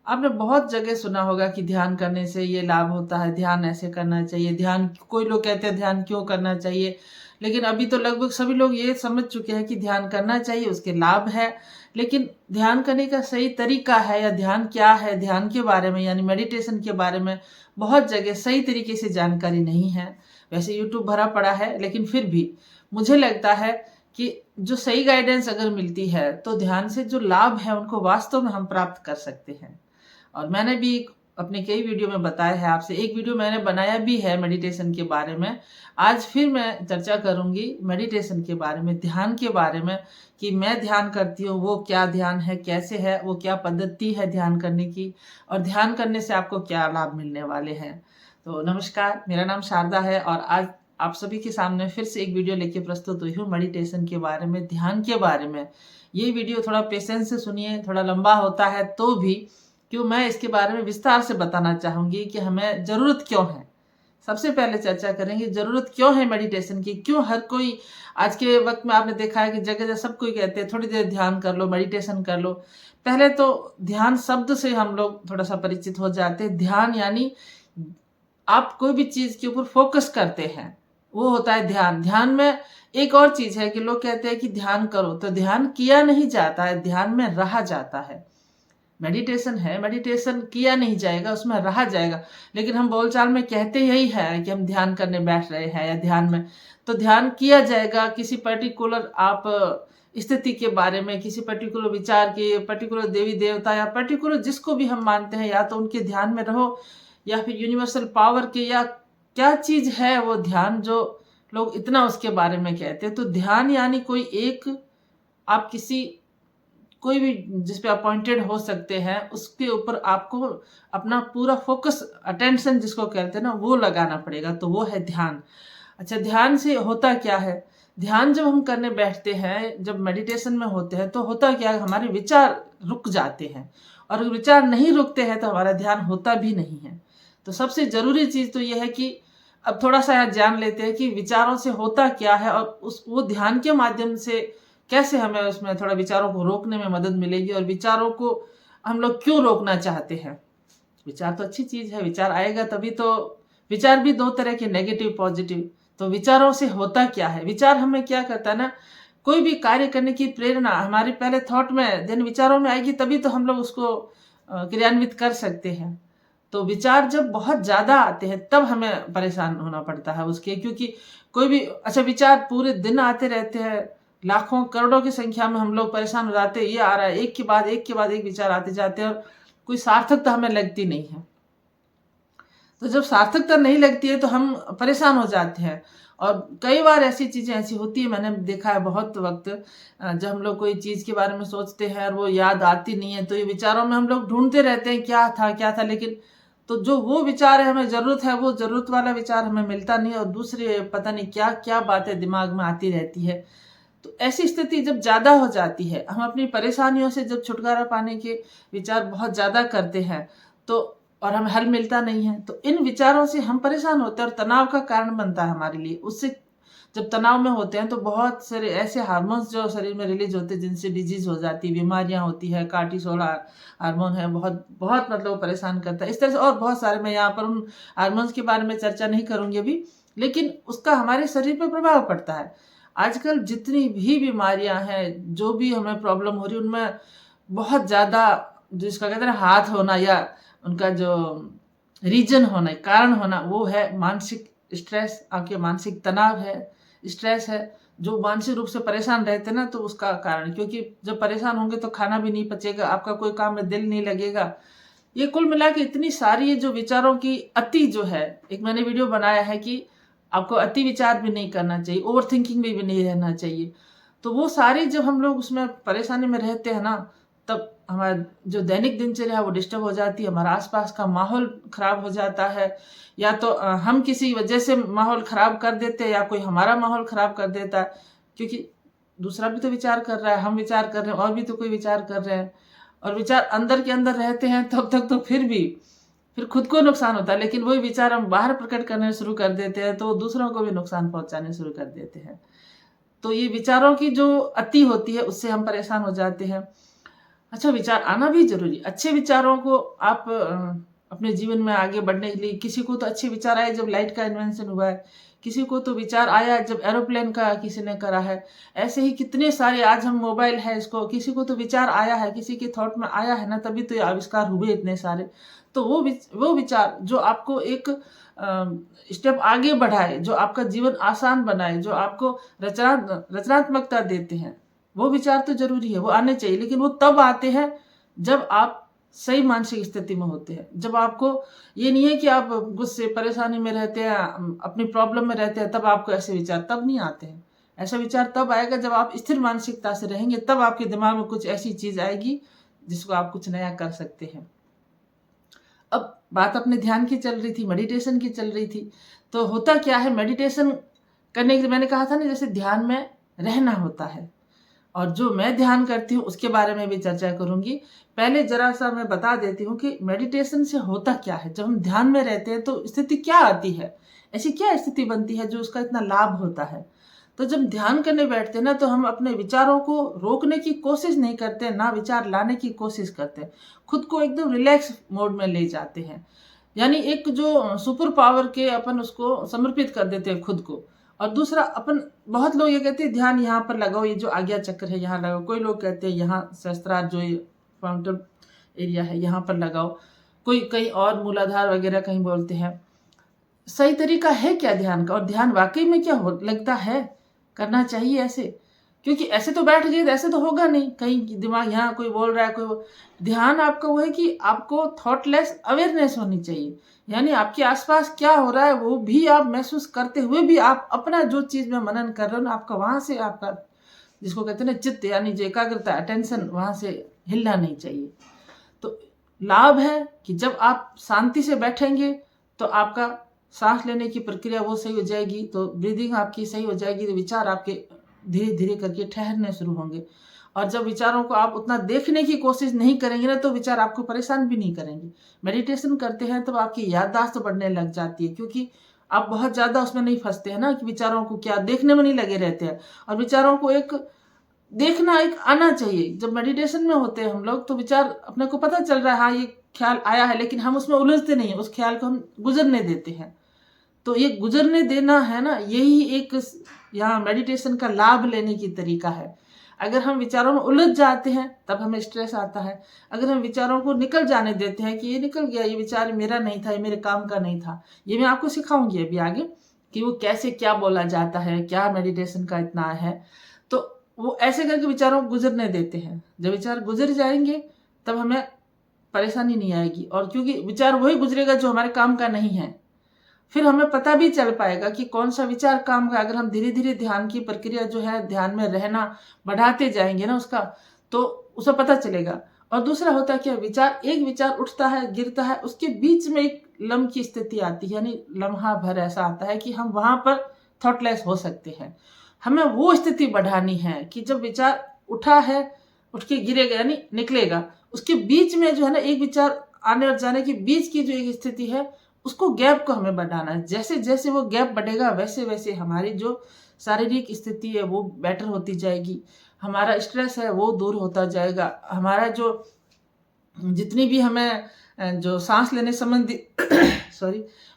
आपने बहुत जगह सुना होगा कि ध्यान करने से ये लाभ होता है, ध्यान ऐसे करना चाहिए, ध्यान कोई लोग कहते हैं ध्यान क्यों करना चाहिए। लेकिन अभी तो लगभग सभी लोग ये समझ चुके हैं कि ध्यान करना चाहिए, उसके लाभ है। लेकिन ध्यान करने का सही तरीका है या ध्यान क्या है, ध्यान के बारे में यानी मेडिटेशन के बारे में बहुत जगह सही तरीके से जानकारी नहीं है। वैसे यूट्यूब भरा पड़ा है, लेकिन फिर भी मुझे लगता है कि जो सही गाइडेंस अगर मिलती है तो ध्यान से जो लाभ है उनको वास्तव में हम प्राप्त कर सकते हैं। और मैंने भी अपने कई वीडियो में बताया है आपसे, एक वीडियो मैंने बनाया भी है मेडिटेशन के बारे में। आज फिर मैं चर्चा करूंगी मेडिटेशन के बारे में, ध्यान के बारे में, कि मैं ध्यान करती हूँ वो क्या ध्यान है, कैसे है, वो क्या पद्धति है ध्यान करने की, और ध्यान करने से आपको क्या लाभ मिलने वाले हैं। तो नमस्कार, मेरा नाम शारदा है और आज आप सभी के सामने फिर से एक वीडियो लेके प्रस्तुत हुई हूँ मेडिटेशन के बारे में, ध्यान के बारे में। ये वीडियो थोड़ा पेशेंस से सुनिए, थोड़ा लंबा होता है तो भी, क्यों मैं इसके बारे में विस्तार से बताना चाहूंगी कि हमें जरूरत क्यों है। सबसे पहले चर्चा करेंगे जरूरत क्यों है मेडिटेशन की, क्यों हर कोई आज के वक्त में आपने देखा है कि जगह जगह सब कोई कहते हैं थोड़ी देर ध्यान कर लो, मेडिटेशन कर लो। पहले तो ध्यान शब्द से हम लोग थोड़ा सा परिचित हो जाते हैं। ध्यान यानी आप कोई भी चीज के ऊपर फोकस करते हैं, वो होता है ध्यान। ध्यान में एक और चीज है कि लोग कहते हैं कि ध्यान करो, तो ध्यान किया नहीं जाता है, ध्यान में रहा जाता है। मेडिटेशन है, मेडिटेशन किया नहीं जाएगा, उसमें रहा जाएगा। लेकिन हम बोलचाल में कहते यही है कि हम ध्यान करने बैठ रहे हैं या ध्यान में, तो ध्यान किया जाएगा किसी पर्टिकुलर आप स्थिति के बारे में, किसी पर्टिकुलर विचार के, पर्टिकुलर देवी देवता या पर्टिकुलर जिसको भी हम मानते हैं, या तो उनके ध्यान में रहो या फिर यूनिवर्सल पावर के, या क्या चीज है वो ध्यान जो लोग इतना उसके बारे में कहते हैं। तो ध्यान यानी कोई एक, आप किसी कोई भी जिस पे अपॉइंटेड हो सकते हैं उसके ऊपर आपको अपना पूरा फोकस, अटेंशन जिसको कहते हैं ना, वो लगाना पड़ेगा, तो वो है ध्यान। अच्छा, ध्यान से होता क्या है? ध्यान जब हम करने बैठते हैं, जब मेडिटेशन में होते हैं, तो होता क्या है, हमारे विचार रुक जाते हैं, और विचार नहीं रुकते हैं तो हमारा ध्यान होता भी नहीं है। तो सबसे जरूरी चीज तो यह है कि अब थोड़ा सा यहाँ जान लेते हैं कि विचारों से होता क्या है, और उस वो ध्यान के माध्यम से कैसे हमें उसमें थोड़ा विचारों को रोकने में मदद मिलेगी, और विचारों को हम लोग क्यों रोकना चाहते हैं। विचार तो अच्छी चीज है, विचार आएगा तभी तो। विचार भी दो तरह के, नेगेटिव पॉजिटिव। तो विचारों से होता क्या है, विचार हमें क्या करता है ना, कोई भी कार्य करने की प्रेरणा हमारे पहले थॉट में, देन विचारों में आएगी, तभी तो हम लोग उसको क्रियान्वित कर सकते हैं। तो विचार जब बहुत ज्यादा आते हैं तब हमें परेशान होना पड़ता है उसके, क्योंकि कोई भी, अच्छा, विचार पूरे दिन आते रहते हैं, लाखों करोड़ों की संख्या में हम लोग परेशान हो जाते हैं, ये आ रहा है, एक के बाद एक के बाद एक विचार आते जाते हैं, और कोई सार्थकता हमें लगती नहीं है। तो जब सार्थकता नहीं लगती है तो हम परेशान हो जाते हैं। और कई बार ऐसी चीजें ऐसी होती है, मैंने देखा है बहुत वक्त, जब हम लोग कोई चीज के बारे में सोचते हैं और वो याद आती नहीं है, तो ये विचारों में हम लोग ढूंढते रहते हैं क्या था क्या था, लेकिन तो जो वो विचार है हमें जरूरत है, वो जरूरत वाला विचार हमें मिलता नहीं, और दूसरे पता नहीं क्या क्या बातें दिमाग में आती रहती है। तो ऐसी स्थिति जब ज्यादा हो जाती है, हम अपनी परेशानियों से जब छुटकारा पाने के विचार बहुत ज्यादा करते हैं, तो और हमें हल मिलता नहीं है, तो इन विचारों से हम परेशान होते हैं और तनाव का कारण बनता है हमारे लिए। उससे जब तनाव में होते हैं तो बहुत सारे ऐसे हार्मोन्स जो शरीर में रिलीज होते हैं जिनसे डिजीज हो जाती है, बीमारियां होती है, कार्टिसोल हार्मोन है, बहुत बहुत मतलब परेशान करता है। इस तरह से और बहुत सारे, मैं यहाँ पर उन हार्मोन्स के बारे में चर्चा नहीं करूंगी अभी, लेकिन उसका हमारे शरीर पर प्रभाव पड़ता है। आजकल जितनी भी बीमारियां हैं, जो भी हमें प्रॉब्लम हो रही है, उनमें बहुत ज्यादा जिसका कहते हैं ना हाथ होना, या उनका जो रीजन होना, कारण होना, वो है मानसिक स्ट्रेस। आपके मानसिक तनाव है, स्ट्रेस है, जो मानसिक रूप से परेशान रहते हैं ना, तो उसका कारण, क्योंकि जब परेशान होंगे तो खाना भी नहीं पचेगा, आपका कोई काम में दिल नहीं लगेगा। ये कुल मिला के इतनी सारी जो विचारों की अति जो है, एक मैंने वीडियो बनाया है कि आपको अति विचार भी नहीं करना चाहिए, ओवर थिंकिंग में भी नहीं रहना चाहिए। तो वो सारी जब हम लोग उसमें परेशानी में रहते हैं ना, तब हमारा जो दैनिक दिनचर्या है वो डिस्टर्ब हो जाती है, हमारा आसपास का माहौल खराब हो जाता है, या तो हम किसी वजह से माहौल खराब कर देते हैं, या कोई हमारा माहौल खराब कर देता है, क्योंकि दूसरा भी तो विचार कर रहा है, हम विचार कर रहे हैं, और भी तो कोई विचार कर रहे हैं, और विचार अंदर के अंदर रहते हैं तब तक तो फिर खुद को नुकसान होता है। लेकिन वही विचार हम बाहर प्रकट करने शुरू कर देते हैं तो दूसरों को भी नुकसान पहुंचाने शुरू कर देते हैं। तो ये विचारों की जो अति होती है उससे हम परेशान हो जाते हैं। अच्छा विचार आना भी जरूरी। अच्छे विचारों को आप अपने जीवन में आगे बढ़ने के लिए, किसी को तो अच्छे विचार आए जब लाइट का इन्वेंशन हुआ है, किसी को तो विचार आया जब एरोप्लेन का किसी ने करा है। ऐसे ही कितने सारे, आज हम मोबाइल है इसको, किसी को तो विचार आया है, किसी के थॉट में आया है ना, तभी तो ये आविष्कार हुए इतने सारे। तो वो विचार जो आपको एक स्टेप आगे बढ़ाए, जो आपका जीवन आसान बनाए, जो आपको रचनात्मकता देते हैं, वो विचार तो जरूरी है, वो आने चाहिए। लेकिन वो तब आते हैं जब आप सही मानसिक स्थिति में होते हैं, जब आपको ये नहीं है कि आप गुस्से परेशानी में रहते हैं, अपनी प्रॉब्लम में रहते हैं, तब आपको ऐसे विचार तब नहीं आते हैं। ऐसा विचार तब आएगा जब आप स्थिर मानसिकता से रहेंगे, तब आपके दिमाग में कुछ ऐसी चीज आएगी जिसको आप कुछ नया कर सकते हैं। अब बात अपने ध्यान की चल रही थी, मेडिटेशन की चल रही थी। तो होता क्या है, मेडिटेशन करने के लिए मैंने कहा था ना, जैसे ध्यान में रहना होता है, और जो मैं ध्यान करती हूँ उसके बारे में भी चर्चा करूंगी। पहले जरा सा मैं बता देती हूँ कि मेडिटेशन से होता क्या है। जब हम ध्यान में रहते हैं तो स्थिति क्या आती है, ऐसी क्या स्थिति बनती है जो उसका इतना लाभ होता है। तो जब ध्यान करने बैठते हैं ना, तो हम अपने विचारों को रोकने की कोशिश नहीं करते, ना विचार लाने की कोशिश करते, खुद को एकदम रिलैक्स मोड में ले जाते हैं। यानी एक जो सुपर पावर के अपन उसको समर्पित कर देते हैं खुद को। और दूसरा, अपन बहुत लोग ये कहते हैं ध्यान यहाँ पर लगाओ, ये जो आज्ञा चक्र है यहाँ लगाओ। कोई लोग कहते हैं यहाँ सहस्त्रार जो फ्रंटल एरिया है यहाँ पर लगाओ, कोई कहीं और मूलाधार वगैरह कहीं बोलते हैं। सही तरीका है क्या ध्यान का, और ध्यान वाकई में क्या लगता है, करना चाहिए ऐसे? क्योंकि ऐसे तो बैठ गए, ऐसे तो होगा नहीं, कहीं दिमाग यहाँ कोई बोल रहा है कोई। ध्यान आपका वो है कि आपको थॉटलेस अवेयरनेस होनी चाहिए, यानी आपके आसपास क्या हो रहा है वो भी आप महसूस करते हुए भी आप अपना जो चीज में मनन कर रहे हो ना, आपका वहां से, आपका जिसको कहते हैं ना चित्त, यानी जो एकाग्रता, अटेंशन वहां से हिलना नहीं चाहिए। तो लाभ है कि जब आप शांति से बैठेंगे तो आपका सांस लेने की प्रक्रिया वो सही हो जाएगी, तो ब्रीदिंग आपकी सही हो जाएगी, तो विचार आपके धीरे धीरे करके ठहरने शुरू होंगे। और जब विचारों को आप उतना देखने की कोशिश नहीं करेंगे ना, तो विचार आपको परेशान भी नहीं करेंगे। मेडिटेशन करते हैं तब आपकी याददाश्त बढ़ने लग जाती है, क्योंकि आप बहुत ज्यादा उसमें नहीं फंसते हैं ना, कि विचारों को क्या देखने में नहीं लगे रहते हैं। और विचारों को एक देखना, एक आना चाहिए। जब मेडिटेशन में होते हैं हम लोग, तो विचार अपने को पता चल रहा है, हाँ ये ख्याल आया है, लेकिन हम उसमें उलझते नहीं है, उस ख्याल को हम गुजरने देते हैं। तो ये गुजरने देना है ना, यही एक यहाँ मेडिटेशन का लाभ लेने की तरीका है। अगर हम विचारों में उलझ जाते हैं तब हमें स्ट्रेस आता है। अगर हम विचारों को निकल जाने देते हैं कि ये निकल गया, ये विचार मेरा नहीं था, ये मेरे काम का नहीं था, ये मैं आपको सिखाऊंगी अभी आगे कि वो कैसे, क्या बोला जाता है, क्या मेडिटेशन का इतना है। तो वो ऐसे करके विचारों को गुजरने देते हैं। जब विचार गुजर जाएंगे तब हमें परेशानी नहीं आएगी, और क्योंकि विचार वही गुजरेगा जो हमारे काम का नहीं है। फिर हमें पता भी चल पाएगा कि कौन सा विचार काम का। अगर हम धीरे धीरे ध्यान की प्रक्रिया जो है, ध्यान में रहना बढ़ाते जाएंगे ना उसका, तो उसे पता चलेगा। और दूसरा होता है क्या, विचार, एक विचार उठता है गिरता है, उसके बीच में एक लम्ह की स्थिति आती है, यानी लम्हा भर ऐसा आता है कि हम वहां पर थॉटलेस हो सकते हैं। हमें वो स्थिति बढ़ानी है कि जब विचार उठा है, उठ के गिरेगा यानी निकलेगा, उसके बीच में जो है ना, एक विचार आने और जाने के बीच की जो एक स्थिति है, उसको गैप को हमें बढ़ाना है। जैसे जैसे वो गैप बढ़ेगा वैसे वैसे हमारी जो शारीरिक स्थिति है वो बेटर होती जाएगी, हमारा स्ट्रेस है वो दूर होता जाएगा, हमारा जो जितनी भी हमें जो सांस लेने संबंधी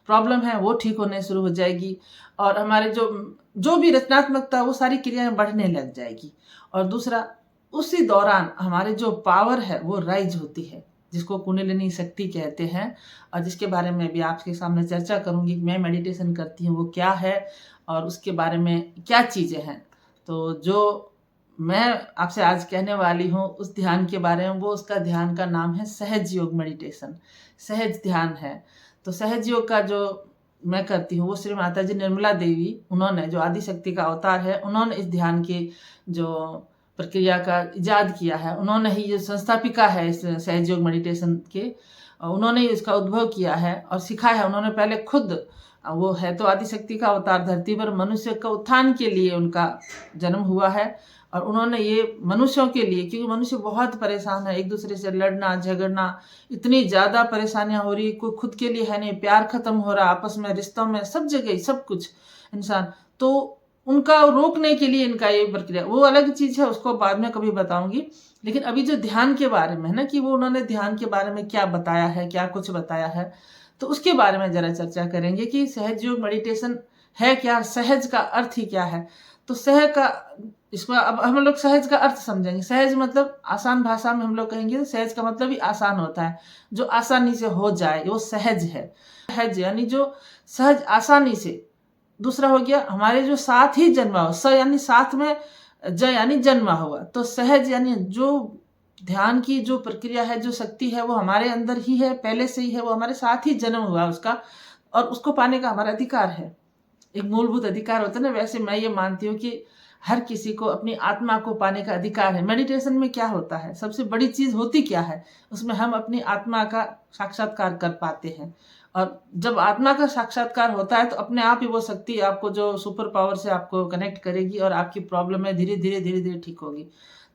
प्रॉब्लम है वो ठीक होने शुरू हो जाएगी, और हमारे जो भी रचनात्मकता वो सारी क्रियाएं बढ़ने लग जाएगी। और दूसरा, उसी दौरान हमारे जो पावर है वो राइज होती है, जिसको कुंडलिनी शक्ति कहते हैं, और जिसके बारे में भी आपके सामने चर्चा करूंगी। मैं मेडिटेशन करती हूँ वो क्या है और उसके बारे में क्या चीजें हैं। तो जो मैं आपसे आज कहने वाली हूँ उस ध्यान के बारे में, वो उसका ध्यान का नाम है सहज योग मेडिटेशन, सहज ध्यान है। तो सहज योग का जो मैं करती हूँ वो श्री माता जी निर्मला देवी, उन्होंने जो आदिशक्ति का अवतार है, उन्होंने इस ध्यान की जो प्रक्रिया का इजाद किया है, उन्होंने ही जो संस्थापिका है इस सहज योग मेडिटेशन के, उन्होंने ही इसका उद्भव किया है और सिखाया है। उन्होंने पहले खुद, वो है तो आदिशक्ति का अवतार, धरती पर मनुष्य का उत्थान के लिए उनका जन्म हुआ है, और उन्होंने ये मनुष्यों के लिए, क्योंकि मनुष्य बहुत परेशान है, एक दूसरे से लड़ना झगड़ना, इतनी ज्यादा परेशानियां हो रही, कोई खुद के लिए है नहीं, प्यार खत्म हो रहा आपस में, रिश्तों में, सब जगह सब कुछ इंसान, तो उनका रोकने के लिए इनका ये प्रक्रिया, वो अलग चीज है, उसको बाद में कभी बताऊंगी। लेकिन अभी जो ध्यान के बारे में है ना, कि वो उन्होंने ध्यान के बारे में क्या बताया है, क्या कुछ बताया है, तो उसके बारे में जरा चर्चा करेंगे कि सहज योग मेडिटेशन है क्या, सहज का अर्थ ही क्या है। तो सहज का, इसको अब हम लोग सहज का अर्थ समझेंगे। सहज मतलब आसान भाषा में हम लोग कहेंगे तो सहज का मतलब ही आसान होता है, जो आसानी से हो जाए वो सहज है। सहज यानी जो सहज आसानी से। दूसरा हो गया हमारे जो साथ ही जन्मा हो, स यानी साथ में, ज यानी जन्मा हुआ। तो सहज यानी जो ध्यान की जो प्रक्रिया है, जो शक्ति है, वो हमारे अंदर ही है, पहले से ही है, वो हमारे साथ ही जन्म हुआ उसका, और उसको पाने का हमारा अधिकार है। एक मूलभूत अधिकार होता है ना, वैसे मैं ये मानती हूँ कि हर किसी को अपनी आत्मा को पाने का अधिकार है। मेडिटेशन में क्या होता है, सबसे बड़ी चीज होती क्या है, उसमें हम अपनी आत्मा का साक्षात्कार कर पाते हैं। और जब आत्मा का साक्षात्कार होता है तो अपने आप ही वो शक्ति आपको, जो सुपर पावर से आपको कनेक्ट करेगी और आपकी प्रॉब्लम है धीरे धीरे धीरे धीरे ठीक होगी।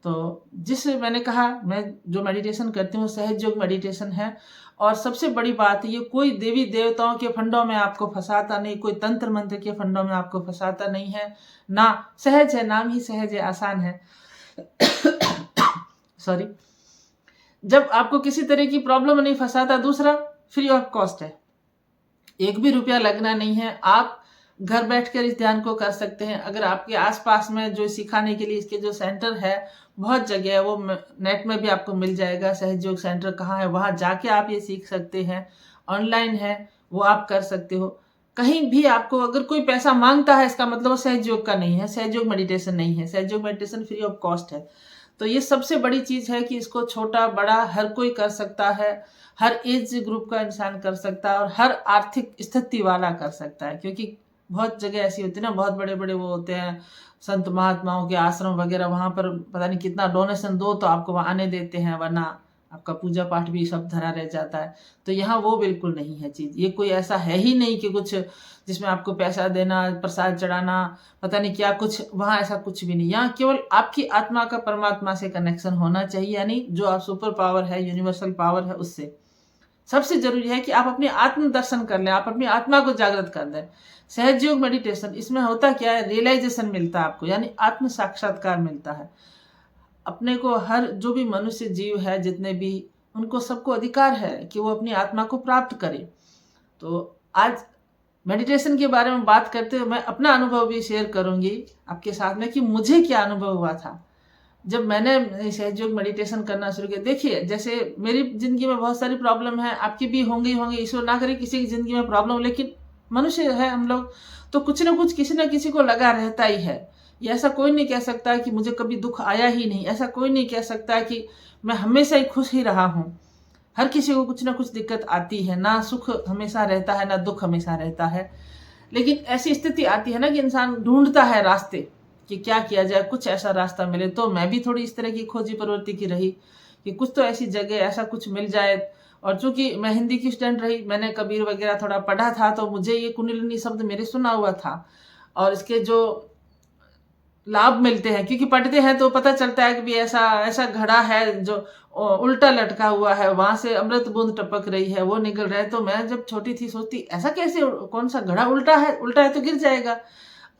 तो जिस मैंने कहा, मैं जो मेडिटेशन करती हूँ सहज योग मेडिटेशन है। और सबसे बड़ी बात, ये कोई देवी देवताओं के फंडों में आपको फंसाता नहीं, कोई तंत्र मंत्र के फंडों में आपको फंसाता नहीं है ना। सहज है, नाम ही सहज है, आसान है। सॉरी। जब आपको किसी तरह की प्रॉब्लम नहीं फंसाता। दूसरा, फ्री ऑफ कॉस्ट है, एक भी रुपया लगना नहीं है। आप घर बैठकर इस ध्यान को कर सकते हैं। अगर आपके आसपास में जो सिखाने के लिए इसके जो सेंटर है, बहुत जगह है, वो नेट में भी आपको मिल जाएगा, सहज योग सेंटर कहाँ है, वहां जाके आप ये सीख सकते हैं। ऑनलाइन है, वो आप कर सकते हो। कहीं भी आपको अगर कोई पैसा मांगता है, इसका मतलब वो सहज योग का नहीं है, सहज योग मेडिटेशन नहीं है। सहज योग मेडिटेशन फ्री ऑफ कॉस्ट है। तो ये सबसे बड़ी चीज है कि इसको छोटा बड़ा हर कोई कर सकता है, हर एज ग्रुप का इंसान कर सकता है, और हर आर्थिक स्थिति वाला कर सकता है। क्योंकि बहुत जगह ऐसी होती है ना, बहुत बड़े बड़े वो होते हैं संत महात्माओं के आश्रम वगैरह, वहां पर पता नहीं कितना डोनेशन दो तो आपको वहां आने देते हैं, वरना आपका पूजा पाठ भी सब धरा रह जाता है। तो यहाँ वो बिल्कुल नहीं है चीज। ये कोई ऐसा है ही नहीं कि कुछ जिसमें आपको पैसा देना, प्रसाद चढ़ाना, पता नहीं क्या कुछ, वहां ऐसा कुछ भी नहीं। यहाँ केवल आपकी आत्मा का परमात्मा से कनेक्शन होना चाहिए, यानी जो आप सुपर पावर है, यूनिवर्सल पावर है, उससे। सबसे जरूरी है कि आप अपने आत्म दर्शन कर लें, आप अपनी आत्मा को जागृत कर दें। सहज योग मेडिटेशन, इसमें होता क्या है, रियलाइजेशन मिलता है आपको, यानी आत्म साक्षात्कार मिलता है अपने को। हर जो भी मनुष्य जीव है, जितने भी, उनको सबको अधिकार है कि वो अपनी आत्मा को प्राप्त करे। तो आज मेडिटेशन के बारे में बात करते हुए मैं अपना अनुभव भी शेयर करूंगी आपके साथ में कि मुझे क्या अनुभव हुआ था जब मैंने सहज योग मेडिटेशन करना शुरू किया। देखिए, जैसे मेरी जिंदगी में बहुत सारी प्रॉब्लम है, आपकी भी होंगी होंगी, ईश्वर ना करे किसी की जिंदगी में प्रॉब्लम, लेकिन मनुष्य है हम लोग, तो कुछ ना कुछ किसी ना किसी को लगा रहता ही है। ये ऐसा कोई नहीं कह सकता कि मुझे कभी दुख आया ही नहीं, ऐसा कोई नहीं कह सकता कि मैं हमेशा ही खुश ही रहा हूँ। हर किसी को कुछ ना कुछ दिक्कत आती है, ना सुख हमेशा रहता है, ना दुख हमेशा रहता है। लेकिन ऐसी स्थिति आती है ना कि इंसान ढूंढता है रास्ते कि क्या किया जाए, कुछ ऐसा रास्ता मिले। तो मैं भी थोड़ी इस तरह की खोजी प्रवृत्ति की रही कि कुछ तो ऐसी जगह ऐसा कुछ मिल जाए। और चूंकि मैं हिंदी की स्टूडेंट रही, मैंने कबीर वगैरह थोड़ा पढ़ा था, तो मुझे ये कुंडलिनी शब्द मेरे सुना हुआ था और इसके जो लाभ मिलते हैं, क्योंकि पढ़ते हैं तो पता चलता है कि भी ऐसा ऐसा घड़ा है जो उल्टा लटका हुआ है, वहां से अमृत बूंद टपक रही है, वो निकल रहा है। तो मैं जब छोटी थी सोचती ऐसा कैसे, कौन सा घड़ा उल्टा है, उल्टा है तो गिर जाएगा।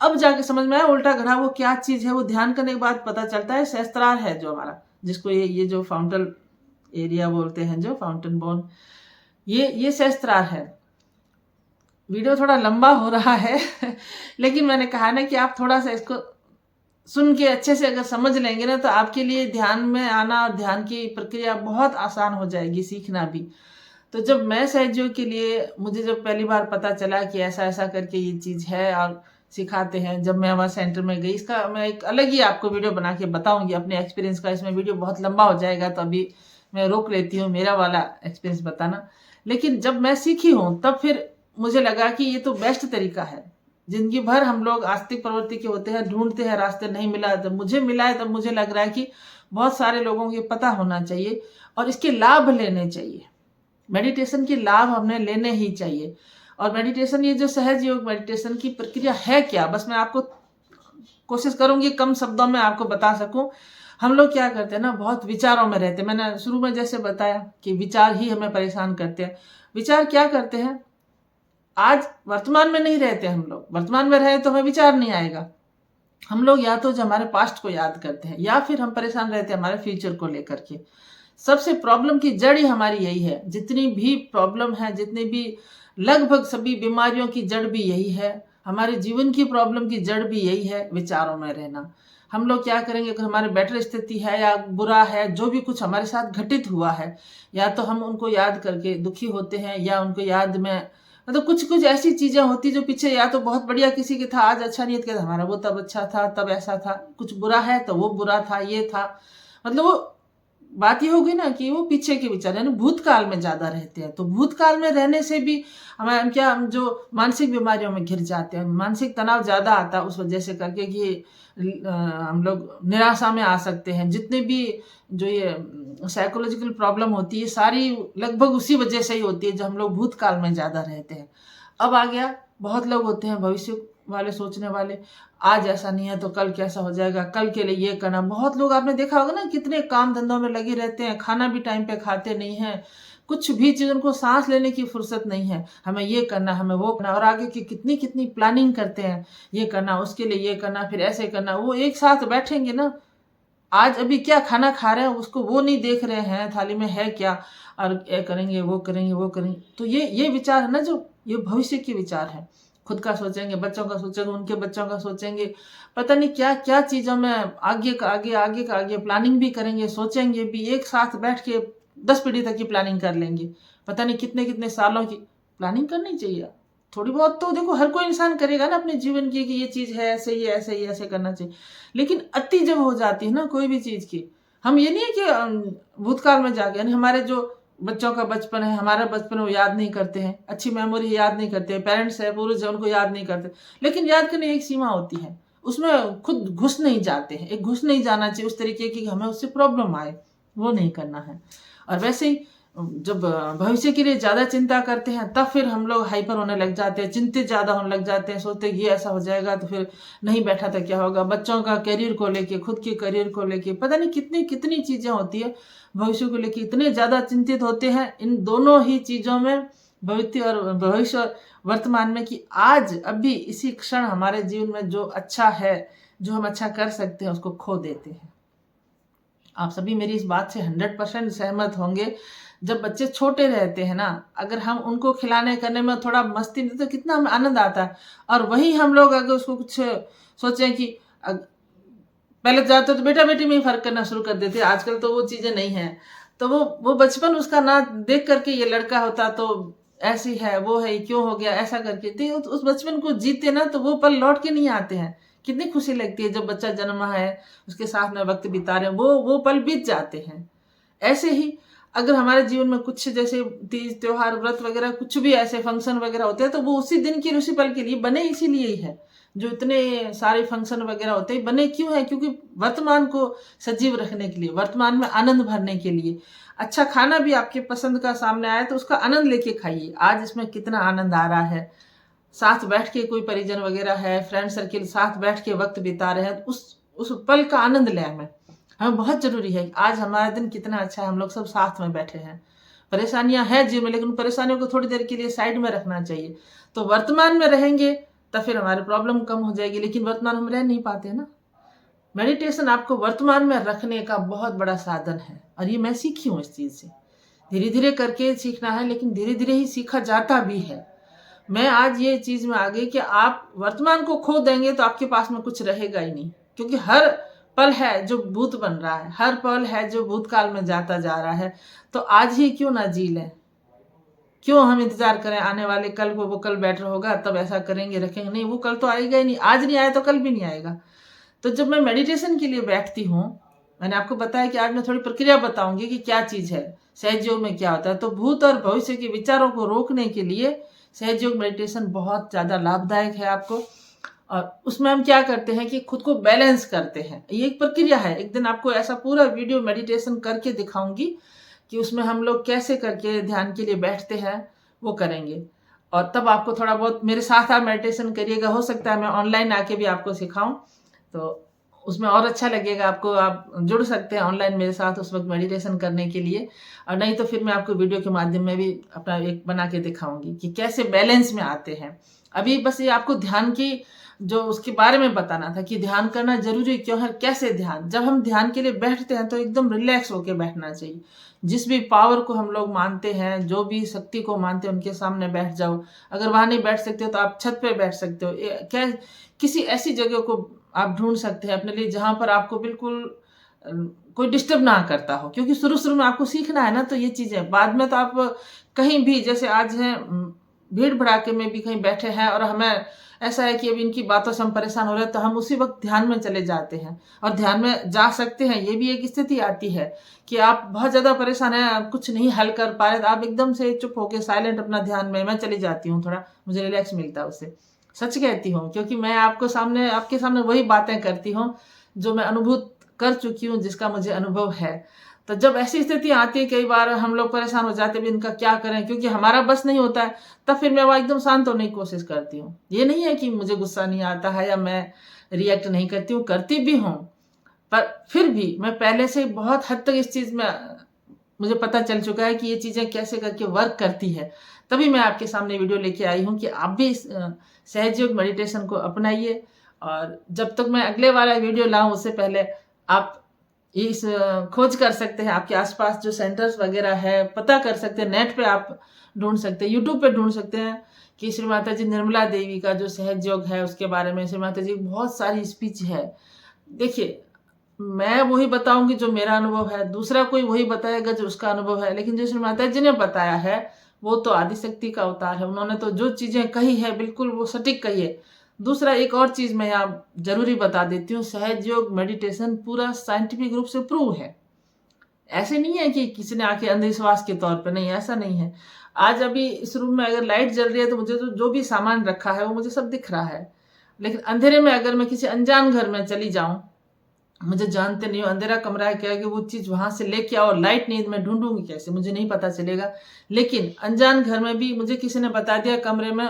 अब जाके समझ में आया उल्टा घड़ा वो क्या चीज है। वो ध्यान करने के बाद पता चलता है सहस्त्रार है जो हमारा, जिसको ये जो फाउंटन एरिया बोलते हैं, जो फाउंटेन बोन, ये सहस्त्रार है। वीडियो थोड़ा लंबा हो रहा है लेकिन मैंने कहा ना कि आप थोड़ा सा इसको सुन के अच्छे से अगर समझ लेंगे ना, तो आपके लिए ध्यान में आना और ध्यान की प्रक्रिया बहुत आसान हो जाएगी, सीखना भी। तो जब मैं सहज योग के लिए, मुझे जब पहली बार पता चला कि ऐसा ऐसा करके ये चीज है और सिखाते हैं, जब मैं वहाँ सेंटर में गई, इसका मैं एक अलग ही आपको वीडियो बना के बताऊंगी अपने एक्सपीरियंस का। इसमें वीडियो बहुत लंबा हो जाएगा, तो अभी मैं रोक लेती हूँ मेरा वाला एक्सपीरियंस बताना। लेकिन जब मैं सीखी हूँ तब फिर मुझे लगा कि ये तो बेस्ट तरीका है। जिंदगी भर हम लोग आस्तिक प्रवृत्ति के होते हैं, ढूंढते हैं रास्ते, नहीं मिला। जब मुझे मिला है तब मुझे लग रहा है कि बहुत सारे लोगों को पता होना चाहिए और इसके लाभ लेने चाहिए। मेडिटेशन के लाभ हमने लेने ही चाहिए। और मेडिटेशन, ये जो सहज योग मेडिटेशन की प्रक्रिया है क्या, बस मैं आपको कोशिश करूंगी कम शब्दों में आपको बता सकूं। हम लोग क्या करते हैं ना, बहुत विचारों में रहते हैं। मैंने शुरू में जैसे बताया कि विचार ही हमें परेशान करते हैं। विचार क्या करते हैं, आज वर्तमान में नहीं रहते हम लोग। वर्तमान में रहे तो हमें विचार नहीं आएगा। हम लोग या तो जो हमारे पास्ट को याद करते हैं या फिर हम परेशान रहते हैं हमारे फ्यूचर को लेकर के। सबसे प्रॉब्लम की जड़ ही हमारी यही है। जितनी भी प्रॉब्लम है, जितनी भी लगभग सभी बीमारियों की जड़ भी यही है। हमारे जीवन की प्रॉब्लम की जड़ भी यही है, विचारों में रहना। हम लोग क्या करेंगे, अगर हमारे बेटर स्थिति है या बुरा है, जो भी कुछ हमारे साथ घटित हुआ है, या तो हम उनको याद करके दुखी होते हैं या उनको याद में मतलब कुछ कुछ ऐसी चीजें होती जो पीछे या तो बहुत बढ़िया किसी के था, आज अच्छा नहीं था, हमारा वो तब अच्छा था, तब ऐसा था। कुछ बुरा है तो वो बुरा था, ये था। मतलब वो बात ये होगी ना कि वो पीछे के विचार यानी भूतकाल में ज्यादा रहते हैं। तो भूतकाल में रहने से भी हम जो मानसिक बीमारियों में घिर जाते हैं, मानसिक तनाव ज्यादा आता है उस वजह से करके कि हम लोग निराशा में आ सकते हैं। जितने भी जो ये साइकोलॉजिकल प्रॉब्लम होती है सारी लगभग उसी वजह से ही होती है, जो हम लोग भूतकाल में ज्यादा रहते हैं। अब आ गया, बहुत लोग होते हैं भविष्य वाले सोचने वाले, आज ऐसा नहीं है तो कल कैसा हो जाएगा, कल के लिए ये करना। बहुत लोग आपने देखा होगा ना, कितने काम धंधों में लगे रहते हैं, खाना भी टाइम पे खाते नहीं है, कुछ भी चीज उनको सांस लेने की फुर्सत नहीं है। हमें ये करना, हमें वो करना, और आगे की कितनी कितनी प्लानिंग करते हैं, ये करना, उसके लिए ये करना, फिर ऐसे करना। वो एक साथ बैठेंगे ना, आज अभी क्या खाना खा रहे हैं उसको वो नहीं देख रहे हैं थाली में है क्या, और ये करेंगे वो करेंगे वो करेंगे। तो ये विचार है ना, जो ये भविष्य के विचार है। खुद का सोचेंगे, बच्चों का सोचेंगे, उनके बच्चों का सोचेंगे, पता नहीं क्या क्या चीजों में आगे का आगे आगे का आगे प्लानिंग भी करेंगे, सोचेंगे भी। एक साथ बैठ के 10 पीढ़ी तक की प्लानिंग कर लेंगे, पता नहीं कितने कितने सालों की प्लानिंग करनी चाहिए। थोड़ी बहुत तो देखो हर कोई इंसान करेगा ना अपने जीवन की, कि ये चीज है ऐसे ही ऐसे ही ऐसे करना चाहिए। लेकिन अति जब हो जाती है ना कोई भी चीज की, हम ये नहीं है कि भूतकाल में जाके यानी हमारे जो बच्चों का बचपन है, हमारा बचपन वो याद नहीं करते हैं, अच्छी मेमोरी याद नहीं करते, पेरेंट्स है पूर्वज है उनको याद नहीं करते। लेकिन याद करने एक सीमा होती है, उसमें खुद घुस नहीं जाते हैं। एक घुस नहीं जाना चाहिए उस तरीके की हमें उससे प्रॉब्लम आए, वो नहीं करना है। और वैसे ही जब भविष्य के लिए ज्यादा चिंता करते हैं तब फिर हम लोग हाइपर होने लग जाते हैं, चिंतित ज्यादा होने लग जाते हैं, सोचते हैं ये ऐसा हो जाएगा तो फिर नहीं बैठा था क्या होगा। बच्चों का करियर को लेके, खुद के करियर को लेके, पता नहीं कितनी कितनी चीजें होती है भविष्य को लेके, इतने ज्यादा चिंतित होते हैं इन दोनों ही चीजों में, भविष्य और वर्तमान में, कि आज अभी इसी क्षण हमारे जीवन में जो अच्छा है, जो हम अच्छा कर सकते हैं, उसको खो देते हैं। आप सभी मेरी इस बात से 100% सहमत होंगे। जब बच्चे छोटे रहते हैं ना, अगर हम उनको खिलाने करने में थोड़ा मस्ती में तो कितना हमें आनंद आता है। और वही हम लोग अगर उसको कुछ सोचें कि पहले जाते तो बेटा बेटी में ही फर्क करना शुरू कर देते, आजकल तो वो चीजें नहीं है। तो वो बचपन उसका ना देख करके ये लड़का होता तो ऐसी है, वो है, क्यों हो गया ऐसा करके, तो उस बचपन को जीते ना तो वो पल लौट के नहीं आते हैं। कितनी खुशी लगती है जब बच्चा जन्मा है, उसके साथ में वक्त बिता रहे हैं, वो पल बीत जाते हैं। ऐसे ही अगर हमारे जीवन में कुछ जैसे तीज त्योहार व्रत वगैरह कुछ भी ऐसे फंक्शन वगैरह होते हैं तो वो उसी दिन की उसी पल के लिए बने, इसीलिए ही है। जो इतने सारे फंक्शन वगैरह होते हैं बने क्यों है, क्योंकि वर्तमान को सजीव रखने के लिए, वर्तमान में आनंद भरने के लिए। अच्छा खाना भी आपके पसंद का सामने आया तो उसका आनंद लेके खाइए, आज इसमें कितना आनंद आ रहा है। साथ बैठ के कोई परिजन वगैरह है, फ्रेंड सर्किल साथ बैठ के वक्त बिता रहे हैं, उस पल का आनंद ले हमें बहुत जरूरी है। आज हमारा दिन कितना अच्छा है, हम लोग सब साथ में बैठे हैं। परेशानियां हैं जीवन में, लेकिन उन परेशानियों को थोड़ी देर के लिए साइड में रखना चाहिए। तो वर्तमान में रहेंगे तब फिर हमारी प्रॉब्लम कम हो जाएगी, लेकिन वर्तमान हम रह नहीं पाते ना। मेडिटेशन आपको वर्तमान में रखने का बहुत बड़ा साधन है, और ये मैं सीखी हूँ इस चीज से। धीरे धीरे करके सीखना है, लेकिन धीरे धीरे ही सीखा जाता भी है। मैं आज ये चीज में आ गई कि आप वर्तमान को खो देंगे तो आपके पास में कुछ रहेगा ही नहीं, क्योंकि हर पल है जो भूत बन रहा है, हर पल है जो भूतकाल में जाता जा रहा है। तो आज ही क्यों ना जी लें, क्यों हम इंतजार करें आने वाले कल को, वो कल बेटर होगा तब ऐसा करेंगे रखेंगे, नहीं वो कल तो आएगा ही नहीं, आज नहीं आया तो कल भी नहीं आएगा। तो जब मैं मेडिटेशन के लिए बैठती हूँ, मैंने आपको बताया कि आज मैं थोड़ी प्रक्रिया बताऊंगी कि क्या चीज है, सहयोग में क्या होता है। तो भूत और भविष्य के विचारों को रोकने के लिए सहयोग मेडिटेशन बहुत ज्यादा लाभदायक है आपको। और उसमें हम क्या करते हैं कि खुद को बैलेंस करते हैं, ये एक प्रक्रिया है। एक दिन आपको ऐसा पूरा वीडियो मेडिटेशन करके दिखाऊंगी कि उसमें हम लोग कैसे करके ध्यान के लिए बैठते हैं, वो करेंगे। और तब आपको थोड़ा बहुत मेरे साथ आप मेडिटेशन करिएगा, हो सकता है मैं ऑनलाइन आके भी आपको सिखाऊं, तो उसमें और अच्छा लगेगा आपको। आप जुड़ सकते हैं ऑनलाइन मेरे साथ उस वक्त मेडिटेशन करने के लिए, और नहीं तो फिर मैं आपको वीडियो के माध्यम में भी अपना एक बना के दिखाऊंगी कि कैसे बैलेंस में आते हैं। अभी बस ये आपको ध्यान की जो उसके बारे में बताना था कि ध्यान करना जरूरी क्यों है, कैसे ध्यान। जब हम ध्यान के लिए बैठते हैं तो एकदम रिलैक्स होकर बैठना चाहिए। जिस भी पावर को हम लोग मानते हैं, जो भी शक्ति को मानते हैं, उनके सामने बैठ जाओ। अगर वहां नहीं बैठ सकते हो तो आप छत पे बैठ सकते हो। क्या किसी ऐसी जगह को आप ढूंढ सकते हैं अपने लिए जहां पर आपको बिल्कुल कोई डिस्टर्ब ना करता हो, क्योंकि शुरू शुरू में आपको सीखना है ना, तो ये चीजें बाद में तो आप कहीं भी, जैसे आज है भीड़ भड़ाके में भी कहीं बैठे हैं और हमें ऐसा है कि अब इनकी बातों से हम परेशान हो रहे हैं, तो हम उसी वक्त ध्यान में चले जाते हैं और ध्यान में जा सकते हैं। ये भी एक स्थिति आती है कि आप बहुत ज्यादा परेशान हैं, आप कुछ नहीं हल कर पा रहे, तो आप एकदम से चुप होके साइलेंट अपना ध्यान में मैं चली जाती हूँ, थोड़ा मुझे रिलैक्स मिलता है उससे। सच कहती हूँ, क्योंकि मैं आपके सामने वही बातें करती हूँ जो मैं अनुभूत कर चुकी हूँ, जिसका मुझे अनुभव है। तो जब ऐसी स्थिति आती है, कई बार हम लोग परेशान हो जाते हैं इनका क्या करें, क्योंकि हमारा बस नहीं होता है, तब फिर मैं वह एकदम शांत होने की कोशिश करती हूँ। ये नहीं है कि मुझे गुस्सा नहीं आता है या मैं रिएक्ट नहीं करती हूँ, करती भी हूँ, पर फिर भी मैं पहले से बहुत हद तक इस चीज में मुझे पता चल चुका है कि ये चीजें कैसे करके वर्क करती है। तभी मैं आपके सामने वीडियो लेके आई हूँ कि आप भी इस सहज योग मेडिटेशन को अपनाइए। और जब तक मैं अगले वाला वीडियो लाऊं, उससे पहले आप इस खोज कर सकते हैं, आपके आसपास जो सेंटर्स वगैरह है पता कर सकते हैं, नेट पे आप ढूंढ सकते हैं, यूट्यूब पे ढूंढ सकते हैं कि श्री माता जी निर्मला देवी का जो सहज योग है उसके बारे में श्री माता जी बहुत सारी स्पीच है। देखिए, मैं वही बताऊंगी जो मेरा अनुभव है, दूसरा कोई वही बताएगा जो उसका अनुभव है, लेकिन जो श्री माता जी ने बताया है वो तो आदिशक्ति का अवतार है। उन्होंने तो जो चीजें कही है बिल्कुल वो सटीक कही है। दूसरा एक और चीज मैं यहाँ जरूरी बता देती हूँ, सहज योग मेडिटेशन पूरा साइंटिफिक रूप से प्रूव है। ऐसे नहीं है कि किसी ने आके अंधविश्वास के तौर पे, नहीं, ऐसा नहीं है। आज अभी इस रूम में अगर लाइट जल रही है तो मुझे तो जो भी सामान रखा है वो मुझे सब दिख रहा है, लेकिन अंधेरे में अगर मैं किसी अनजान घर में चली जाऊं, मुझे जानते नहीं हो, अंधेरा कमरा है, क्या कि वो चीज वहां से लेके आओ, लाइट नहीं, मैं ढूंढूंगी कैसे, मुझे नहीं पता चलेगा। लेकिन अनजान घर में भी मुझे किसी ने बता दिया कमरे में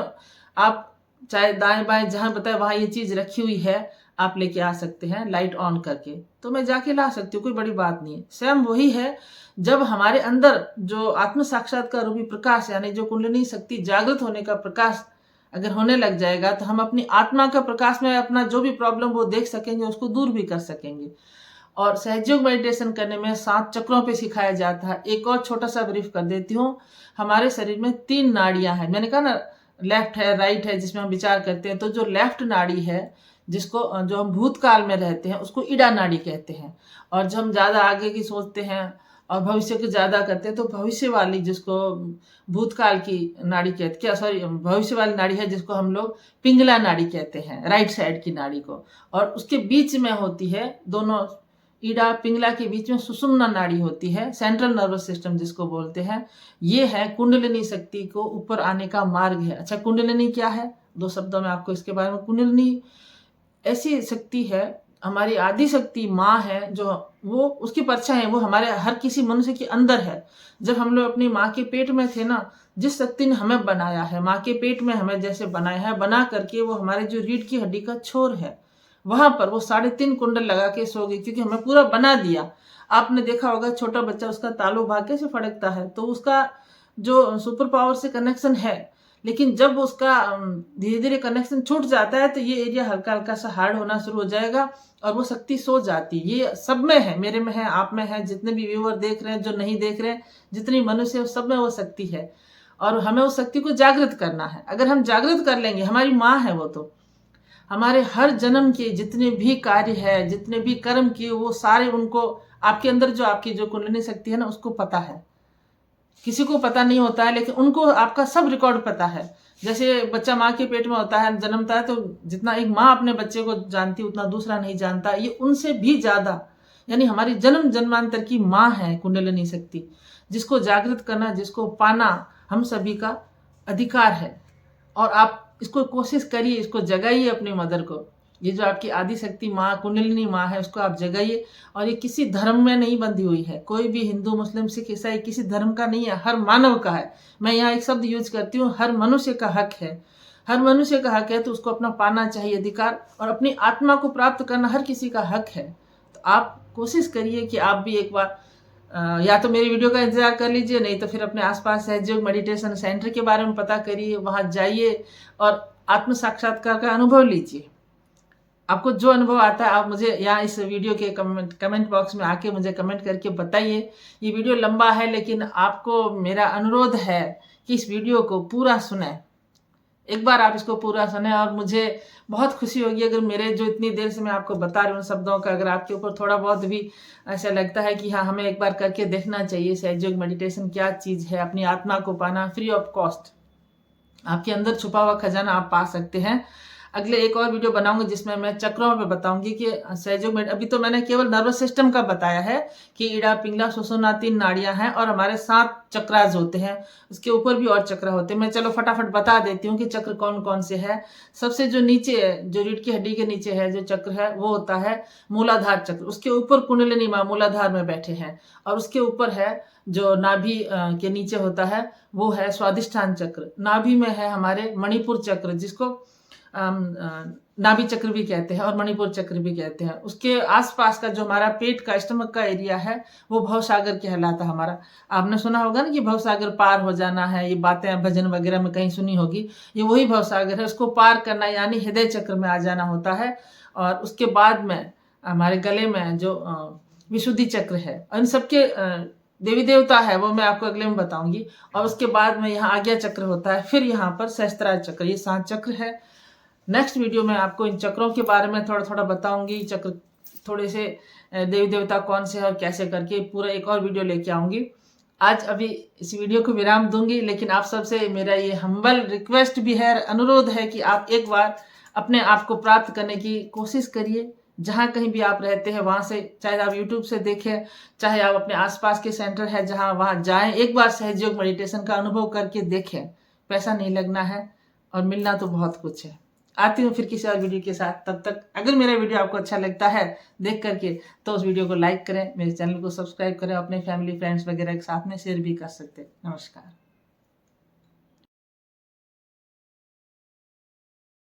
आप चाहे दाएं बाएं जहां बताए वहां ये चीज रखी हुई है, आप लेके आ सकते हैं लाइट ऑन करके, तो मैं जाके ला सकती हूँ, कोई बड़ी बात नहीं है। सेम वही है, जब हमारे अंदर जो आत्म साक्षात्कार रूपी प्रकाश यानी जो कुंडलिनी शक्ति जागृत होने का प्रकाश अगर होने लग जाएगा, तो हम अपनी आत्मा का प्रकाश में अपना जो भी प्रॉब्लम वो देख सकेंगे, उसको दूर भी कर सकेंगे। और सहयोग मेडिटेशन करने में 7 चक्रों पे सिखाया जाता है। एक और छोटा सा ब्रीफ कर देती हूँ, हमारे शरीर में 3 नाड़ियां हैं, मैंने कहा ना लेफ्ट है राइट है जिसमें हम विचार करते हैं, तो जो लेफ्ट नाड़ी है जिसको जो हम भूतकाल में रहते हैं उसको ईडा नाड़ी कहते हैं, और जो हम ज्यादा आगे की सोचते हैं और भविष्य की ज्यादा करते हैं तो भविष्य वाली, जिसको भूतकाल की नाड़ी कहते, क्या सॉरी, भविष्य वाली नाड़ी है जिसको हम लोग पिंगला नाड़ी कहते हैं, राइट साइड की नाड़ी को। और उसके बीच में होती है, दोनों ईडा पिंगला के बीच में सुषुम्ना नाड़ी होती है, सेंट्रल नर्वस सिस्टम जिसको बोलते हैं। ये है कुंडलिनी शक्ति को ऊपर आने का मार्ग है। अच्छा, कुंडलिनी क्या है, 2 शब्दों में आपको इसके बारे में। कुंडलिनी ऐसी शक्ति है, हमारी आदि शक्ति माँ है, जो वो उसकी परछाई है, वो हमारे हर किसी मनुष्य के अंदर है। जब हम लोग अपनी माँ के पेट में थे ना, जिस शक्ति ने हमें बनाया है, माँ के पेट में हमें जैसे बनाया है, बना करके वो हमारे जो रीढ़ की हड्डी का छोर है वहां पर वो 3.5 कुंडल लगा के सो गई, क्योंकि हमें पूरा बना दिया। आपने देखा होगा छोटा बच्चा उसका तालू भाग्य से फड़कता है, तो उसका जो सुपर पावर से कनेक्शन है, लेकिन जब उसका धीरे धीरे कनेक्शन छूट जाता है तो ये एरिया हल्का हल्का सा हार्ड होना शुरू हो जाएगा और वो शक्ति सो जाती है। ये सब में है, मेरे में है, आप में है, जितने भी व्यूअर देख रहे हैं, जो नहीं देख रहे हैं, जितनी मनुष्य है, सब में वो शक्ति है और हमें उस शक्ति को जागृत करना है। अगर हम जागृत कर लेंगे, हमारी माँ है वो, तो हमारे हर जन्म के जितने भी कार्य है, जितने भी कर्म किए, वो सारे उनको, आपके अंदर जो आपकी जो कुंडलिनी शक्ति है ना, उसको पता है। किसी को पता नहीं होता है, लेकिन उनको आपका सब रिकॉर्ड पता है। जैसे बच्चा माँ के पेट में होता है, जन्मता है, तो जितना एक माँ अपने बच्चे को जानती है उतना दूसरा नहीं जानता, ये उनसे भी ज्यादा, यानी हमारी जन्म जन्मांतर की माँ है कुंडलिनी शक्ति, जिसको जागृत करना, जिसको पाना हम सभी का अधिकार है। और आप इसको कोशिश करिए, इसको जगाइए अपने मदर को। ये जो आपकी आदि शक्ति माँ, कुंडलिनी माँ है, उसको आप जगाइए। और ये किसी धर्म में नहीं बंधी हुई है, कोई भी हिंदू मुस्लिम सिख ईसाई किसी धर्म का नहीं है, हर मानव का है। मैं यहाँ एक शब्द यूज करती हूँ, हर मनुष्य का हक है। हर मनुष्य का हक है, तो उसको अपना पाना चाहिए अधिकार, और अपनी आत्मा को प्राप्त करना हर किसी का हक है। तो आप कोशिश करिए कि आप भी एक बार या तो मेरी वीडियो का इंतजार कर लीजिए, नहीं तो फिर अपने आसपास सहयोग मेडिटेशन सेंटर के बारे में पता करिए, वहां जाइए और आत्म साक्षात्कार का अनुभव लीजिए। आपको जो अनुभव आता है आप मुझे यहाँ इस वीडियो के कमेंट बॉक्स में आके मुझे कमेंट करके बताइए। ये वीडियो लंबा है लेकिन आपको मेरा अनुरोध है कि इस वीडियो को पूरा सुने, एक बार आप इसको पूरा सुने और मुझे बहुत खुशी होगी अगर मेरे जो इतनी देर से मैं आपको बता रही हूँ शब्दों का अगर आपके ऊपर थोड़ा बहुत भी ऐसा लगता है कि हाँ हमें एक बार करके देखना चाहिए। सहयोग मेडिटेशन क्या चीज़ है, अपनी आत्मा को पाना फ्री ऑफ कॉस्ट, आपके अंदर छुपा हुआ खजाना आप पा सकते हैं। अगले एक और वीडियो बनाऊंगी जिसमें मैं चक्रों में बताऊंगी कि सहयोग में अभी तो मैंने केवल नर्वस सिस्टम का बताया है कि इड़ा पिंगला सुषुम्ना 3 नाड़ियां हैं और हमारे 7 चक्रास होते हैं, उसके ऊपर भी और चक्र होते हैं। मैं चलो फटाफट बता देती हूँ कि चक्र कौन कौन से है। सबसे जो नीचे है, जो रीढ़ की हड्डी के नीचे है जो चक्र है वो होता है मूलाधार चक्र, उसके ऊपर कुंडलिनी माँ मूलाधार में बैठे हैं, और उसके ऊपर है जो नाभि के नीचे होता है वो है स्वादिष्ठान चक्र। नाभि में है हमारे मणिपुर चक्र जिसको नाभि चक्र भी कहते हैं और मणिपुर चक्र भी कहते हैं। उसके आसपास का जो हमारा पेट का स्टमक का एरिया है वो भवसागर कहलाता है हमारा। आपने सुना होगा ना कि भवसागर पार हो जाना है, ये बातें भजन वगैरह में कहीं सुनी होगी, ये वही भवसागर है। उसको पार करना यानी हृदय चक्र में आ जाना होता है। और उसके बाद में हमारे गले में जो विशुद्धि चक्र है, इन सबके देवी देवता है वो मैं आपको अगले में बताऊंगी। और उसके बाद में यहाँ आज्ञा चक्र होता है, फिर यहाँ पर सहस्त्रार चक्र, ये 7 चक्र है। नेक्स्ट वीडियो में आपको इन चक्रों के बारे में थोड़ा थोड़ा बताऊंगी, चक्र थोड़े से देवी देवता कौन से है और कैसे करके पूरा एक और वीडियो लेके आऊंगी। आज अभी इस वीडियो को विराम दूंगी, लेकिन आप सबसे मेरा ये हम्बल रिक्वेस्ट भी है, अनुरोध है कि आप एक बार अपने आप को प्राप्त करने की कोशिश करिए। जहाँ कहीं भी आप रहते हैं वहाँ से, चाहे आप यूट्यूब से देखें चाहे आप अपने आसपास के सेंटर है जहाँ वहाँ जाएं, एक बार सहयोग मेडिटेशन का अनुभव करके देखें। पैसा नहीं लगना है और मिलना तो बहुत कुछ है। आती हूँ फिर किसी और वीडियो के साथ। तब तक अगर मेरा वीडियो आपको अच्छा लगता है देख करके तो उस वीडियो को लाइक करें, मेरे चैनल को सब्सक्राइब करें, अपने फैमिली फ्रेंड्स वगैरह के साथ में शेयर भी कर सकते हैं। नमस्कार।